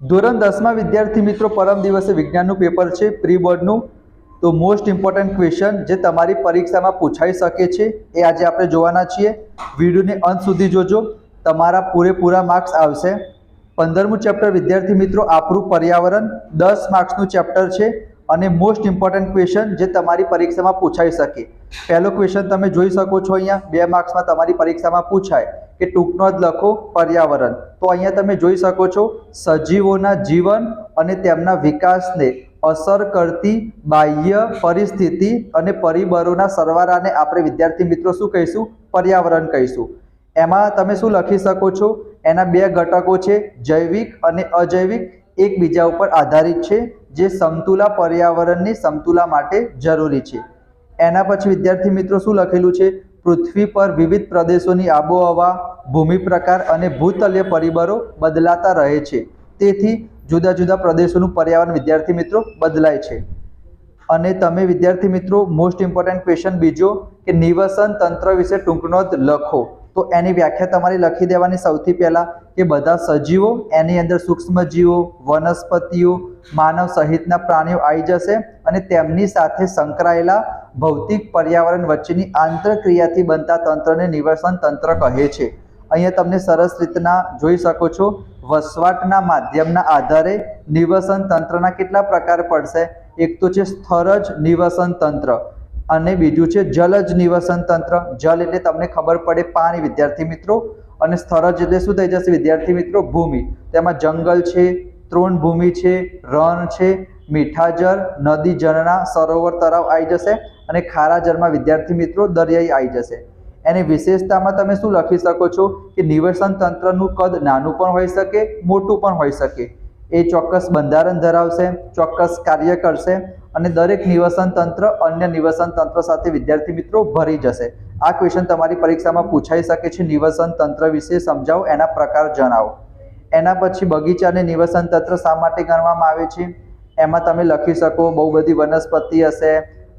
ધોરણ 10માં વિદ્યાર્થી મિત્રો પરમ દિવસે વિજ્ઞાનનું પેપર છે પ્રી બોર્ડનું. તો મોસ્ટ ઇમ્પોર્ટન્ટ ક્વેશ્ચન જે તમારી પરીક્ષામાં પૂછાઈ શકે છે એ આજે આપણે જોવાના છીએ. વિડીયોને અંત સુધી જોજો, તમારા પૂરેપૂરા માર્ક્સ આવશે. 15મું ચેપ્ટર વિદ્યાર્થી મિત્રો આપણું પર્યાવરણ 10 માર્ક્સનું ચેપ્ટર છે અને મોસ્ટ ઇમ્પોર્ટન્ટ ક્વેશ્ચન જે તમારી પરીક્ષામાં પૂછાઈ શકે. પહેલો ક્વેશ્ચન તમે જોઈ શકો છો, અહીંયા 2 માર્ક્સમાં તમારી પરીક્ષામાં પૂછાય કે ટૂંકનો જ લખો પર્યાવરણ. તો અહીંયા તમે જોઈ શકો છો સજીવોના જીવન અને તેમના વિકાસને અસર કરતી બાહ્ય પરિસ્થિતિ અને પરિબળોના સરવાળાને આપણે વિદ્યાર્થી મિત્રો શું કહીશું? પર્યાવરણ કહીશું. એમાં તમે શું લખી શકો છો? એના 2 ઘટકો છે, જૈવિક અને અજૈવિક, એકબીજા ઉપર આધારિત છે, જે સમતુલા પર્યાવરણની સમતુલા માટે જરૂરી છે. એના પછી વિદ્યાર્થી મિત્રો શું લખેલું છે? પૃથ્વી પર વિવિધ પ્રદેશોની આબોહવા, ભૂમિ પ્રકાર અને ભૂતલીય પરિબળો બદલાતા રહે છે. તેથી જુદા જુદા પ્રદેશોનું પર્યાવરણ વિદ્યાર્થી મિત્રો બદલાય છે. અને તમે વિદ્યાર્થી મિત્રો મોસ્ટ ઇમ્પોર્ટન્ટ ક્વેશ્ચન બીજો કે નિવસન તંત્ર વિશે ટૂંકનો જ લખો. તો એની વ્યાખ્યા તમારે લખી દેવાની સૌથી પહેલાં કે બધા સજીવો, એની અંદર સૂક્ષ્મજીવો, વનસ્પતિઓ, માનવ સહિતના પ્રાણીઓ આવી જશે અને તેમની સાથે સંકળાયેલા ભૌતિક પર્યાવરણ વચ્ચેની આંતરક્રિયાથી બનતા તંત્રને નિવસન તંત્ર કહે છે. અહીંયા તમને સરસ રીતના જોઈ શકો છો, વસવાટના માધ્યમના આધારે નિવસન તંત્રના કેટલા પ્રકાર પડશે. એક તો છે સ્થળજ નિવસન તંત્ર અને બીજું છે જલજ નિવસન તંત્ર. જલ એટલે તમને ખબર પડે પાણી વિદ્યાર્થી મિત્રો, અને સ્થળજ એટલે શું થઈ જશે વિદ્યાર્થી મિત્રો? ભૂમિ. તેમાં જંગલ છે, તૃણભૂમિ છે, રણ છે, મીઠા જળ, નદી, ઝરણા, સરોવર, તળાવ આવી જશે અને ખારા જળમાં વિદ્યાર્થી મિત્રો દરિયાઈ આવી જશે. એની વિશેષતામાં તમે શું લખી શકો છો કે નિવસન તંત્રનું કદ નાનું પણ હોઈ શકે, મોટું પણ હોઈ શકે. એ ચોક્કસ બંધારણ ધરાવશે, ચોક્કસ કાર્ય કરશે અને દરેક નિવસન તંત્ર અન્ય નિવસન તંત્ર સાથે વિદ્યાર્થી મિત્રો ભરી જશે. આ ક્વેશ્ચન તમારી પરીક્ષામાં પૂછાઈ શકે છે. નિવસન તંત્ર વિશે સમજાવો, એના પ્રકાર જણાવો. એના પછી બગીચાને નિવસન તંત્ર શા માટે ગણવામાં આવે છે? એમાં તમે લખી શકો બહુ બધી વનસ્પતિ હશે,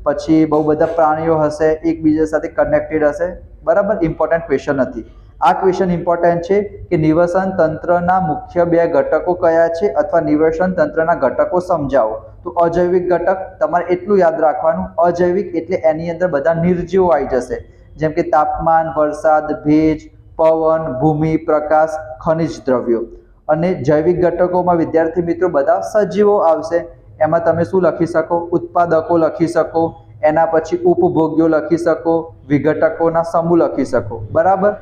પછી બહુ બધા પ્રાણીઓ હશે, એકબીજા સાથે કનેક્ટેડ હશે. બરાબર, ઇમ્પોર્ટન્ટ ક્વેશ્ચન નથી. આ ક્વેશ્ચન ઇમ્પોર્ટન્ટ છે કે નિવસન તંત્રના મુખ્ય 2 ઘટકો કયા છે અથવા નિવસન તંત્રના ઘટકો સમજાવો. તો અજૈવિક ઘટક તમારે એટલું યાદ રાખવાનું, અજૈવિક એટલે એની અંદર બધા નિર્જીવો આવી જશે, જેમ કે તાપમાન, વરસાદ, ભેજ, પવન, ભૂમિ, પ્રકાશ, ખનિજ દ્રવ્યો. અને જૈવિક ઘટકોમાં વિદ્યાર્થી મિત્રો બધા સજીવો આવશે. એમાં તમે શું લખી શકો? ઉત્પાદકો લખી શકો, એના પછી ઉપભોગ્યો લખી શકો, વિઘટકોના સમૂહ લખી શકો. બરાબર.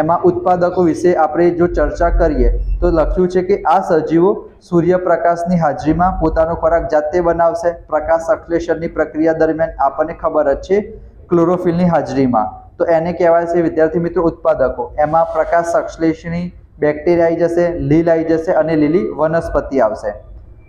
એમાં ઉત્પાદકો વિશે આપણે જો ચર્ચા કરીએ તો લખ્યું છે કે આ સજીવો સૂર્યપ્રકાશની હાજરીમાં પોતાનો ખોરાક જાતે બનાવશે. પ્રકાશ સંશ્લેષણની પ્રક્રિયા દરમિયાન આપણને ખબર જ છે ક્લોરોફિલની હાજરીમાં, તો એને કહેવાય છે વિદ્યાર્થી મિત્રો ઉત્પાદકો. એમાં પ્રકાશ સંશ્લેષણી બેક્ટેરિયા આવી જશે, લીલ આવી જશે અને લીલી વનસ્પતિ આવશે.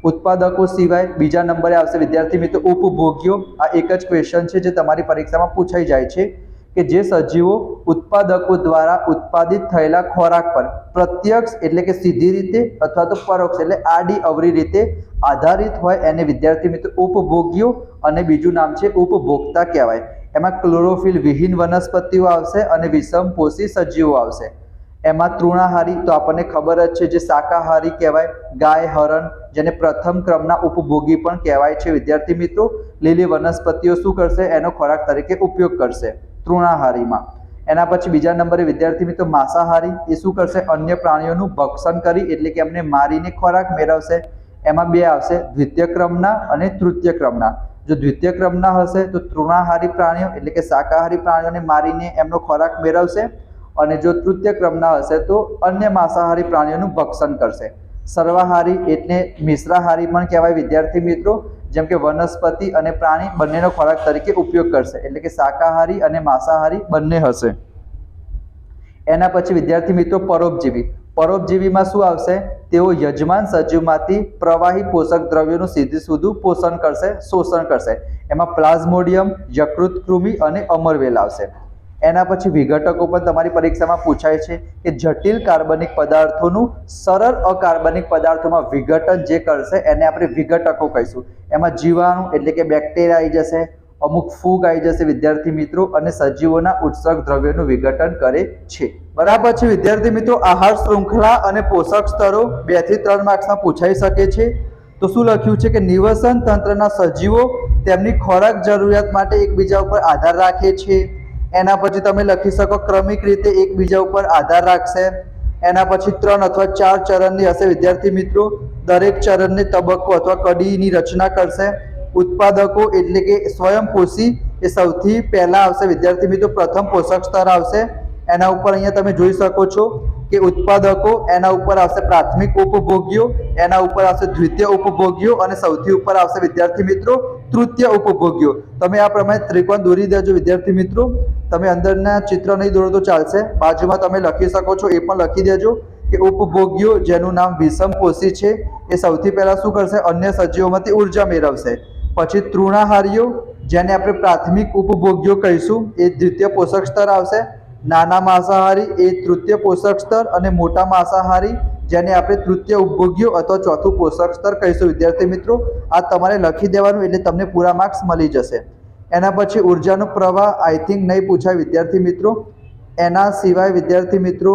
ઉત્પાદકો સિવાય બીજા નંબરે આવશે વિદ્યાર્થી મિત્રો ઉપભોગ્યો. આ એક જ ક્વેશ્ચન છે જે તમારી પરીક્ષામાં પૂછાઈ જાય છે કે જે સજીવો ઉત્પાદકો દ્વારા ઉત્પાદિત થયેલા ખોરાક પર પ્રત્યક્ષ એટલે કે સીધી રીતે અથવા તો પરોક્ષ એટલે આડી અવળી રીતે આધારિત હોય એને વિદ્યાર્થી મિત્રો ઉપભોગ્યો અને બીજું નામ છે ઉપભોક્તા કહેવાય. એમાં ક્લોરોફિલ વિહીન વનસ્પતિઓ આવશે અને વિષમપોષી સજીવો આવશે. એમાં તૃણાહારી તો આપણને ખબર જ છે જે શાકાહારી કહેવાય, ગાય, હરણ, જેને પ્રથમ ક્રમના ઉપભોગી પણ કહેવાય છે વિદ્યાર્થી મિત્રો. લીલી વનસ્પતિઓ શું કરશે? એનો ખોરાક તરીકે ઉપયોગ કરશે તૃણાહારીમાં. એના પછી બીજા નંબરે વિદ્યાર્થી મિત્રો માંસાહારી. એ શું કરશે? અન્ય પ્રાણીઓનું ભક્ષણ કરી એટલે કે એમને મારીને ખોરાક મેળવશે. એમાં 2 આવશે, દ્વિતીય ક્રમના અને તૃતીય ક્રમના. જો દ્વિતીય ક્રમના હશે તો તૃણાહારી પ્રાણીઓ એટલે કે શાકાહારી પ્રાણીઓને મારીને એમનો ખોરાક મેળવશે અને જો તૃતીય ક્રમના હશે તો અન્ય માંસાહારી પ્રાણીઓનું ભક્ષણ કરશે. સર્વાહારી એટલે મિશ્રાહારી પણ કહેવાય વિદ્યાર્થી મિત્રો, જેમ કે વનસ્પતિ અને પ્રાણી બંનેનો ખોરાક તરીકે ઉપયોગ કરશે એટલે કે શાકાહારી અને માંસાહારી બંને હશે. એના પછી વિદ્યાર્થી મિત્રો પરોપજીવી. પરોપજીવીમાં શું આવશે? તેઓ યજમાન સજીવમાંથી પ્રવાહી પોષક દ્રવ્યોનું સીધું પોષણ કરશે, શોષણ કરશે. એમાં પ્લાઝ્મોડિયમ, યકૃત કૃમિ અને અમરવેલ આવશે. એના પછી વિઘટકો પણ તમારી પરીક્ષામાં પૂછાય છે કે જટિલ કાર્બનિક પદાર્થોનું સરળ અકાર્બનિક પદાર્થોમાં વિઘટન જે કરશે એને આપણે વિઘટકો કહીશું. એમાં જીવાણુ એટલે કે બેક્ટેરિયા આવી જશે, અમુક ફૂગ આવી જશે વિદ્યાર્થી મિત્રો, અને સજીવોના ઉત્સર્ગ દ્રવ્યોનું વિઘટન કરે છે. બરાબર છે વિદ્યાર્થી મિત્રો. આહાર શૃંખલા અને પોષક સ્તરો 2 થી 3 માર્ક્સમાં પૂછાઈ શકે છે. તો શું લખ્યું છે કે નિવસન તંત્રના સજીવો તેમની ખોરાક જરૂરિયાત માટે એકબીજા ઉપર આધાર રાખે છે. એના પછી તમે લખી શકો ક્રમિક રીતે એકબીજા ઉપર આધાર રાખશે. એના પછી 3 અથવા 4 ચરણની હશે વિદ્યાર્થી મિત્રો. દરેક ચરણને તબક્કો અથવા કડીની રચના કરશે. ઉત્પાદકો એટલે કે સ્વયંપોષી એ સૌથી પહેલા આવશે વિદ્યાર્થી મિત્રો. પ્રથમ પોષક સ્તર આવશે. એના ઉપર અહીંયા તમે જોઈ શકો છો કે ઉત્પાદકો, એના ઉપર આવશે પ્રાથમિક ઉપભોગ્યો, એના ઉપર આવશે દ્વિતીય ઉપભોગ્યો, અને સૌથી ઉપર આવશે વિદ્યાર્થી મિત્રો તૃતીય ઉપભોગ્યો. તમે આ પ્રમાણે ત્રિકોણ દોરી દેજો વિદ્યાર્થી મિત્રો. તમે અંદરના ચિત્ર નહીં દોરો તો ચાલશે, બાજુમાં તમે લખી શકો છો, એ પણ લખી દેજો કે ઉપભોગ્યો જેનું નામ વિષમપોષી છે એ સૌથી પહેલા શું કરશે, અન્ય સજીવોમાંથી ઉર્જા મેળવશે. પછી તૃણાહારીઓ જેને આપણે પ્રાથમિક ઉપભોગ્યો કહીશું એ દ્વિતીય પોષક સ્તર આવશે. નાના માંસાહારી એ તૃતીય પોષક સ્તર, અને મોટા માંસાહારી જેને આપણે તૃતીય ઉપભોગ્યો અથવા ચોથું પોષક સ્તર કહીશું વિદ્યાર્થી મિત્રો. આ તમારે લખી દેવાનું એટલે તમને પૂરા માર્ક્સ મળી જશે. એના પછી ઉર્જાનો પ્રવાહ આઈ થિંક નહીં પૂછાય વિદ્યાર્થી મિત્રો. એના સિવાય વિદ્યાર્થી મિત્રો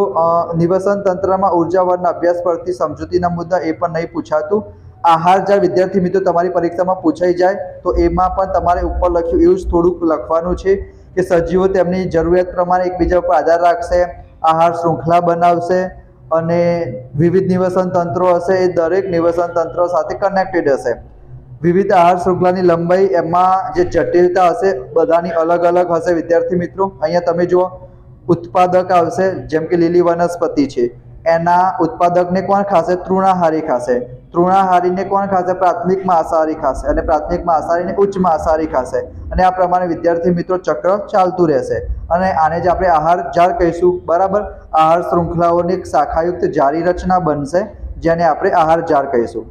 નિવસન તંત્રમાં ઉર્જાવરના અભ્યાસ પરથી સમજૂતીના મુદ્દા એ પણ નહીં પૂછાતું. આહાર જાળ વિદ્યાર્થી મિત્રો તમારી પરીક્ષામાં પૂછાઈ જાય તો એમાં પણ તમારે ઉપર લખ્યું એવું જ થોડુંક લખવાનું છે કે સજીવો તેમની જરૂરિયાત પ્રમાણે એકબીજા ઉપર આધાર રાખશે, આહાર શૃંખલા બનાવશે, અને વિવિધ નિવસન તંત્રો હશે એ દરેક નિવસન તંત્રો સાથે કનેક્ટેડ હશે. વિવિધ આહાર શૃંખલાની લંબાઈ એમાં જે જટિલતા હશે બધાની અલગ અલગ હશે વિદ્યાર્થી મિત્રો. અહીંયા તમે જુઓ ઉત્પાદક આવશે, જેમ કે લીલી વનસ્પતિ છે એના ઉત્પાદકને કોણ ખાશે, તૃણાહારી ખાશે. તૃણાહારીને કોણ ખાશે, પ્રાથમિક માંસાહારી ખાશે, અને પ્રાથમિક માંસાહારીને ઉચ્ચ માંસાહારી ખાશે. અને આ પ્રમાણે વિદ્યાર્થી મિત્રો ચક્ર ચાલતું રહેશે. અને આને જ આપણે આહાર જાળ કહીશું. બરાબર. આહાર શૃંખલાઓની એક શાખાયુક્ત જારી રચના બનશે જેને આપણે આહાર જાળ કહીશું.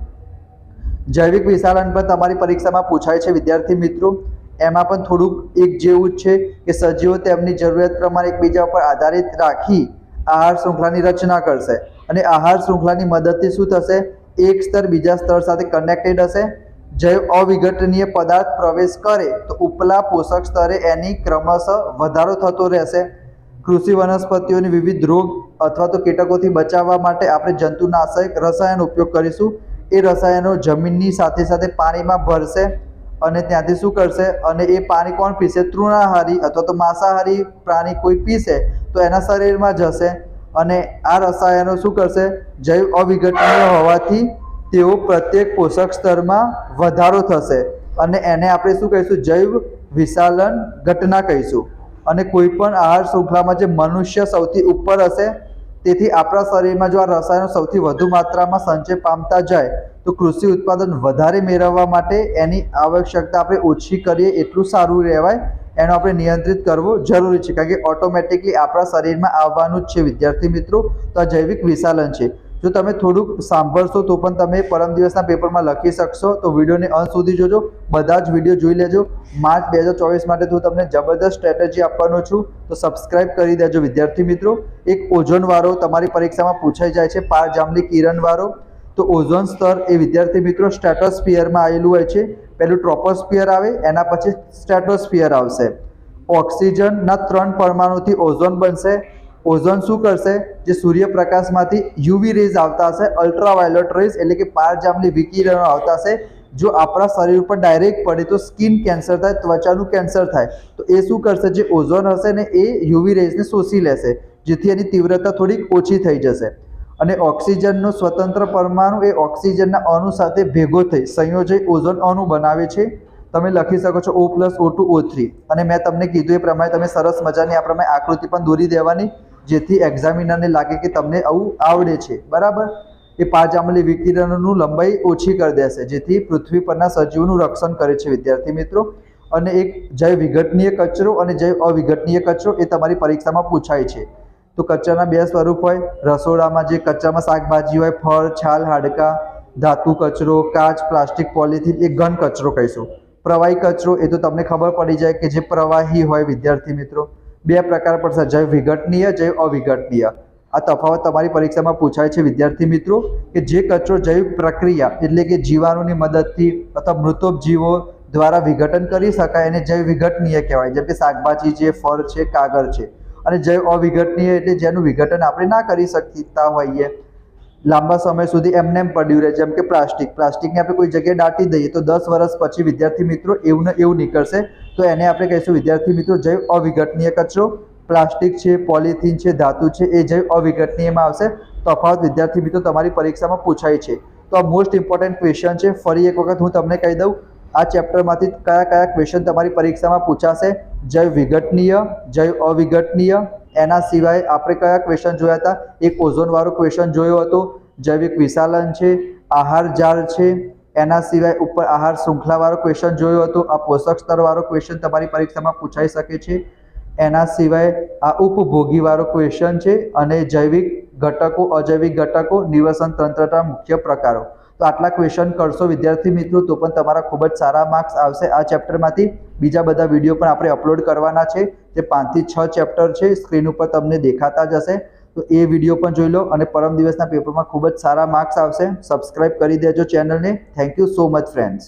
જૈવિક વિશાલન પણ તમારી પરીક્ષામાં પૂછાય છે વિદ્યાર્થી મિત્રો. એમાં પણ થોડુંક એક જેવું જ છે કે સજીવો તેમની જરૂરિયાત પ્રમાણે એકબીજા ઉપર આધારિત રાખી આહાર શૃંખલાની રચના કરશે. અને આહાર શૃંખલાની મદદથી શું થશે, એક સ્તર બીજા સ્તર સાથે કનેક્ટેડ હશે. જૈવ અવિઘટનીય પદાર્થ પ્રવેશ કરે તો ઉપલા પોષક સ્તરે એની ક્રમશઃ વધારો થતો રહેશે. કૃષિ વનસ્પતિઓની વિવિધ રોગ અથવા તો કીટકોથી બચાવવા માટે આપણે જંતુનાશક રસાયણનો ઉપયોગ કરીશું. એ રસાયણો જમીનની સાથે સાથે પાણીમાં ભરશે, અને ત્યાંથી શું કરશે, અને એ પાણી કોણ પીશે, તૃણાહારી અથવા તો માંસાહારી પ્રાણી કોઈ પીશે તો એના શરીરમાં જશે. અને આ રસાયણો શું કરશે, જૈવ અવિઘટનીય હોવાથી તેઓ પ્રત્યેક પોષક સ્તરમાં વધારો થશે, અને એને આપણે શું કહીશું, જૈવ વિશાલન ઘટના કહીશું. અને કોઈ પણ આહાર શૃંખલામાં જે મનુષ્ય સૌથી ઉપર હશે, તેથી આપણા શરીરમાં જો આ રસાયણો સૌથી વધુ માત્રામાં સંચય પામતા જાય તો કૃષિ ઉત્પાદન વધારે મેળવવા માટે એની આવશ્યકતા આપણે ઓછી કરીએ એટલું સારું રહેવાય. એનો આપણે નિયંત્રિત કરવો જરૂરી છે, કારણ કે ઓટોમેટિકલી આપણા શરીરમાં આવવાનું જ છે વિદ્યાર્થી મિત્રો. તો આ જૈવિક વિશાલન છે. જો તમે થોડુંક સાંભળશો તો પણ તમે પરમ દિવસના પેપરમાં લખી શકશો. તો વિડીયોને અંત સુધી જોજો, બધા જ વિડીયો જોઈ લેજો. માર્ચ 2024 માટે તો તમને જબરદસ્ત સ્ટ્રેટેજી આપવાનો છું, તો સબસ્ક્રાઇબ કરી દેજો વિદ્યાર્થી મિત્રો. એક ઓઝોનવાળો તમારી પરીક્ષામાં પૂછાઈ જાય છે, પાર જાંબલી કિરણવાળો. તો ઓઝોન સ્તર એ વિદ્યાર્થી મિત્રો સ્ટ્રેટોસ્ફિયરમાં આવેલું હોય છે. પહેલું ટ્રોપોસ્ફિયર આવે, એના પછી સ્ટ્રેટોસ્ફિયર આવશે. ઓક્સિજનના 3 પરમાણુથી ઓઝોન બનશે. ઓઝોન શું કરશે, જે સૂર્યપ્રકાશમાંથી યુવી રેઝ આવતા હશે, અલ્ટ્રાવાયોલેટ રેઝ એટલે કે પારજાંબલી વિકિરણો આવતા હશે, જો આપણા શરીર ઉપર ડાયરેક્ટ પડે તો સ્કિન કેન્સર થાય, ત્વચાનું કેન્સર થાય. તો એ શું કરશે, જે ઓઝોન હશે ને એ યુવી રેઝને શોષી લેશે, જેથી એની તીવ્રતા થોડીક ઓછી થઈ જશે. અને ઓક્સિજનનો સ્વતંત્ર પરમાણુ એ ઓક્સિજનના અણુ સાથે ભેગો થઈ સંયોજક ઓઝોન અણુ બનાવે છે. તમે લખી શકો છો O+O2 O3. અને મેં તમને કીધું એ પ્રમાણે તમે સરસ મજાની આ પ્રમાણે આકૃતિ પણ દોરી દેવાની, જેથી એક્ઝામિનરને લાગે કે તમને આવું આવડે છે. બરાબર. એ પારજાંબલી વિકિરણોનું લંબાઈ ઓછી કરી દેશે, જેથી પૃથ્વી પરના સજીવોનું રક્ષણ કરે છે વિદ્યાર્થી મિત્રો. અને એક જૈવ વિઘટનીય કચરો અને જૈવ અવિઘટનીય કચરો એ તમારી પરીક્ષામાં પૂછાય છે. તો કચરાના 2 સ્વરૂપ હોય. રસોડામાં જે કચરામાં શાકભાજી હોય, ફળ, છાલ, હાડકાં, ધાતુ કચરો, કાચ, પ્લાસ્ટિક, પોલિથીન એ ઘન કચરો કહીશું. પ્રવાહી કચરો એ તો તમને ખબર પડી જાય કે જે પ્રવાહી હોય વિદ્યાર્થી મિત્રો. 2 પ્રકાર પડશે, જૈવ વિઘટનીય, જૈવ અવિઘટનીય. આ તફાવત તમારી પરીક્ષામાં પૂછાય છે વિદ્યાર્થી મિત્રો, કે જે કચરો જૈવ પ્રક્રિયા એટલે કે જીવાણુની મદદથી અથવા મૃતોપજીવો દ્વારા વિઘટન કરી શકાય એને જૈવ વિઘટનીય કહેવાય. જેમ કે શાકભાજી છે, ફળ છે, કાગળ છે. અને જૈવ અવિઘટનીય એટલે જેનું વિઘટન આપણે ના કરી શકતા હોઈએ, લાંબા સમય સુધી એમને પડ્યું રહે. જેમ કે પ્લાસ્ટિકને આપણે કોઈ જગ્યાએ દાટી દઈએ તો 10 વર્ષ પછી વિદ્યાર્થી મિત્રો એવું ને એવું નીકળશે, તો એને આપણે કહીશું વિદ્યાર્થી મિત્રો જૈવ અવિઘટનીય કચરો. પ્લાસ્ટિક છે, પોલિથીન છે, ધાતુ છે, એ જૈવ અવિઘટનીયમાં આવશે. તફાવત વિદ્યાર્થી મિત્રો તમારી પરીક્ષામાં પૂછાય છે. તો આ મોસ્ટ ઇમ્પોર્ટન્ટ ક્વેશ્ચન છે. ફરી એક વખત હું તમને કહી દઉં, આ ચેપ્ટરમાંથી કયા કયા ક્વેશ્ચન તમારી પરીક્ષામાં પૂછાશે. જૈવ વિઘટનીય, જૈવ અવિઘટનીય, એના સિવાય આપણે કયા ક્વેશ્ચન જોયા હતા, એક ઓઝોનવાળો ક્વેશ્ચન જોયો હતો, જૈવિક વિશાલન છે, આહાર જાળ છે, એના સિવાય ઉપર આહાર શૃંખલાવાળો ક્વેશ્ચન જોયો હતો. આ પોષક સ્તરવાળો ક્વેશ્ચન તમારી પરીક્ષામાં પૂછાઈ શકે છે. એના સિવાય આ ઉપભોગીવાળો ક્વેશ્ચન છે અને જૈવિક ઘટકો, અજૈવિક ઘટકો, નિવસન તંત્રના મુખ્ય પ્રકારો. તો આટલા ક્વેશ્ચન કરશો વિદ્યાર્થી મિત્રો તો પણ તમારા ખૂબ જ સારા માર્ક્સ આવશે આ ચેપ્ટરમાંથી. બીજા બધા વિડીયો પણ આપણે અપલોડ કરવાના છે, જે 5 થી 6 ચેપ્ટર છે, સ્ક્રીન ઉપર તમને દેખાતા જ હશે. તો એ વિડીયો પણ જોઈ લો અને પરમ દિવસના પેપરમાં ખૂબ જ સારા માર્ક્સ આવશે. સબસ્ક્રાઇબ કરી દેજો ચેનલને. Thank you so much friends.